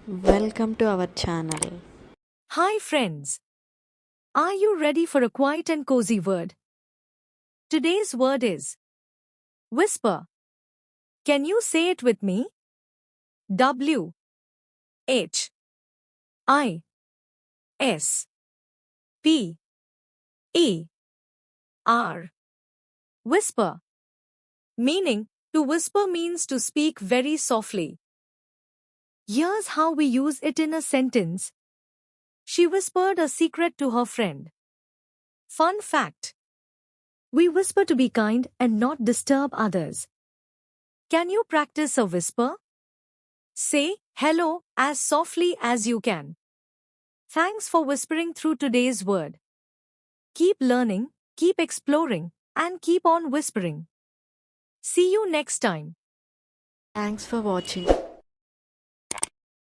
Welcome to our channel. Hi friends. Are you ready for a quiet and cozy word? Today's word is whisper. Can you say it with me? W H I S P E R. Whisper. Meaning, to whisper means to speak very softly. Here's how we use it in a sentence. She whispered a secret to her friend. Fun fact. We whisper to be kind and not disturb others. Can you practice a whisper? Say hello as softly as you can. Thanks for whispering through today's word. Keep learning, keep exploring, and keep on whispering. See you next time. Thanks for watching.